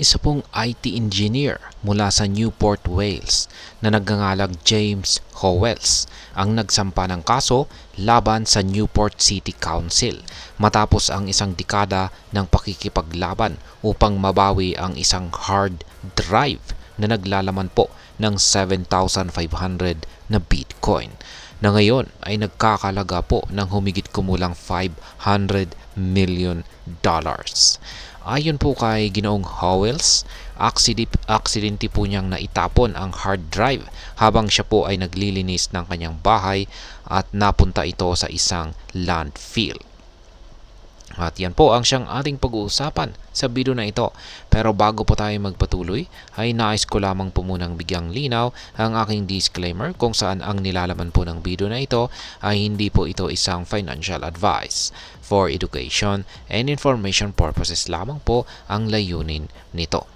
Isa pong IT engineer mula sa Newport, Wales na nagngangalang James Howells ang nagsampa ng kaso laban sa Newport City Council matapos ang isang dekada ng pakikipaglaban upang mabawi ang isang hard drive na naglalaman po ng 7,500 na Bitcoin na ngayon ay nagkakalaga po ng humigit kumulang $500 million. Ayon po kay Ginoong Howells, aksidente po niyang naitapon ang hard drive habang siya po ay naglilinis ng kanyang bahay at napunta ito sa isang landfill. At yan po ang siyang ating pag-uusapan sa video na ito. Pero bago po tayo magpatuloy, ay nais ko lamang po munang bigyang linaw ang aking disclaimer kung saan ang nilalaman po ng video na ito ay hindi po ito isang financial advice. For education and information purposes lamang po ang layunin nito.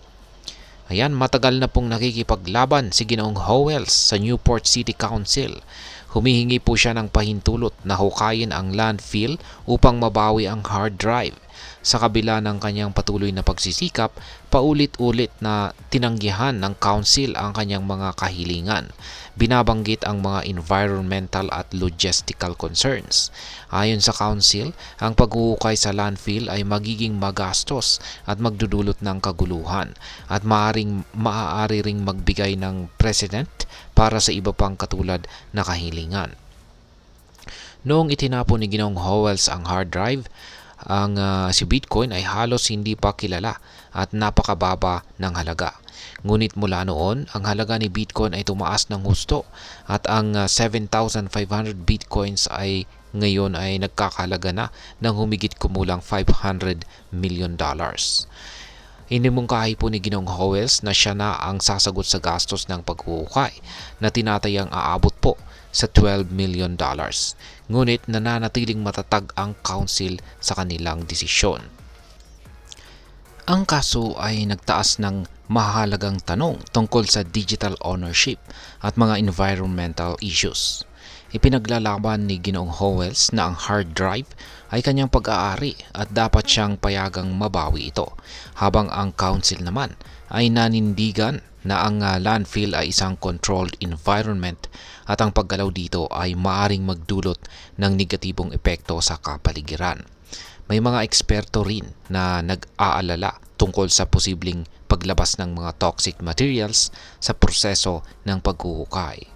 Ayan, matagal na pong nakikipaglaban si Ginoong Howells sa Newport City Council. Humihingi po siya ng pahintulot na hukayin ang landfill upang mabawi ang hard drive. Sa kabila ng kanyang patuloy na pagsisikap, paulit-ulit na tinanggihan ng council ang kanyang mga kahilingan. Binabanggit ang mga environmental at logistical concerns. Ayon sa council, ang paghuhukay sa landfill ay magiging magastos at magdudulot ng kaguluhan at maaari ring magbigay ng precedent para sa iba pang katulad na kahilingan. Noong itinapon ni Ginoong Howells ang hard drive, si Bitcoin ay halos hindi pa kilala at napakababa ng halaga. Ngunit mula noon, ang halaga ni Bitcoin ay tumaas ng husto at ang 7,500 Bitcoins ay ngayon ay nagkakalaga na ng humigit kumulang $500 million. Inimungkahi po ni Ginoong Howells na siya na ang sasagot sa gastos ng paghuhukay na tinatayang aabot po sa $12 million. Ngunit nananatiling matatag ang council sa kanilang desisyon. Ang kaso ay nagtaas ng mahalagang tanong tungkol sa digital ownership at mga environmental issues. Ipinaglalaban ni Ginoong Howells na ang hard drive ay kanyang pag-aari at dapat siyang payagang mabawi ito, habang ang council naman ay nanindigan na ang landfill ay isang controlled environment at ang paggalaw dito ay maaring magdulot ng negatibong epekto sa kapaligiran. May mga eksperto rin na nag-aalala tungkol sa posibleng paglabas ng mga toxic materials sa proseso ng paghuhukay.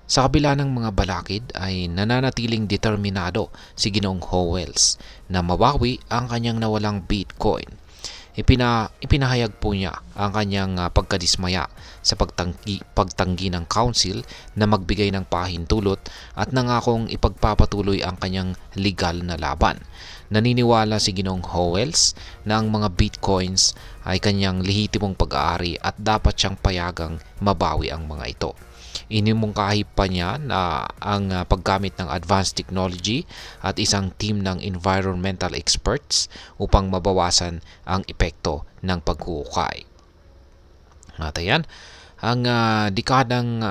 Sa kabila ng mga balakid ay nananatiling determinado si Ginoong Howells na mabawi ang kanyang nawalang Bitcoin. Ipinahayag po niya ang kanyang pagkadismaya sa pagtanggi ng council na magbigay ng pahintulot at nangakong ipagpapatuloy ang kanyang legal na laban. Naniniwala si Ginoong Howells na ang mga Bitcoins ay kanyang lehitimong pag-aari at dapat siyang payagang mabawi ang mga ito. Inimungkahi pa niya na ang paggamit ng advanced technology at isang team ng environmental experts upang mabawasan ang epekto ng paghuhukay. At ayan, ang dekadang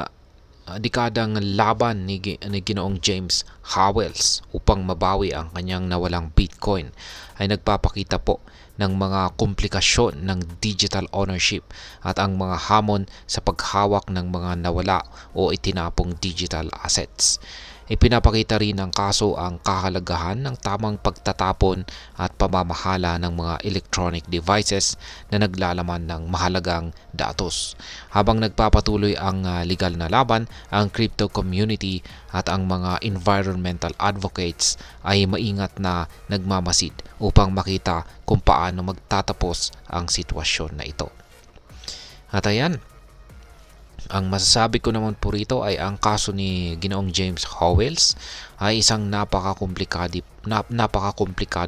laban ni Ginoong James Howells upang mabawi ang kanyang nawalang Bitcoin ay nagpapakita po ng mga komplikasyon ng digital ownership at ang mga hamon sa paghawak ng mga nawala o itinapong digital assets. Ipinapakita rin ng kaso ang kahalagahan ng tamang pagtatapon at pamamahala ng mga electronic devices na naglalaman ng mahalagang datos. Habang nagpapatuloy ang legal na laban, ang crypto community at ang mga environmental advocates ay maingat na nagmamasid upang makita kung paano magtatapos ang sitwasyon na ito. At ayan, ang masasabi ko naman po rito ay ang kaso ni Ginoong James Howells ay isang napakakomplikado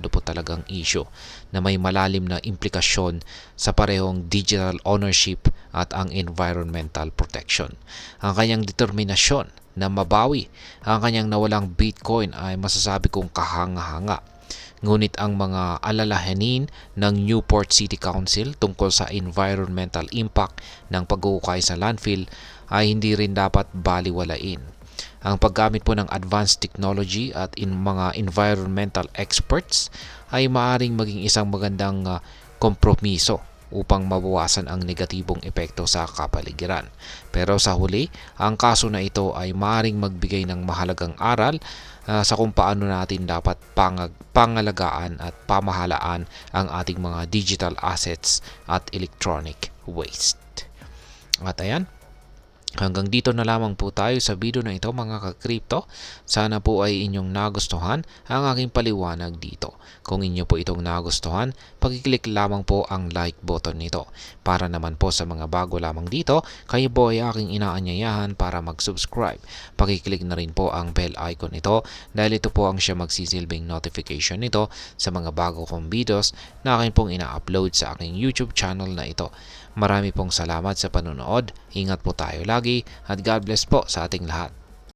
po talagang issue na may malalim na implikasyon sa parehong digital ownership at ang environmental protection. Ang kanyang determinasyon na mabawi ang kanyang nawalang Bitcoin ay masasabi kong kahanga-hanga. Ngunit ang mga alalahanin ng Newport City Council tungkol sa environmental impact ng paghuhukay sa landfill ay hindi rin dapat baliwalain. Ang paggamit po ng advanced technology at mga environmental experts ay maaaring maging isang magandang kompromiso upang mabawasan ang negatibong epekto sa kapaligiran. Pero sa huli, ang kaso na ito ay maaaring magbigay ng mahalagang aral sa kung paano natin dapat pangalagaan at pamahalaan ang ating mga digital assets at electronic waste. At ayan, hanggang dito na lamang po tayo sa video na ito mga ka-crypto. Sana po ay inyong nagustuhan ang aking paliwanag dito. Kung inyo po itong nagustuhan, pag-click lamang po ang like button nito. Para naman po sa mga bago lamang dito, kayo po ay aking inaanyayahan para mag-subscribe. Pag-click na rin po ang bell icon ito dahil ito po ang siya magsisilbing notification nito sa mga bago kong videos na akin pong ina-upload sa aking YouTube channel na ito. Marami pong salamat sa panonood. Ingat po tayo lagi at God bless po sa ating lahat.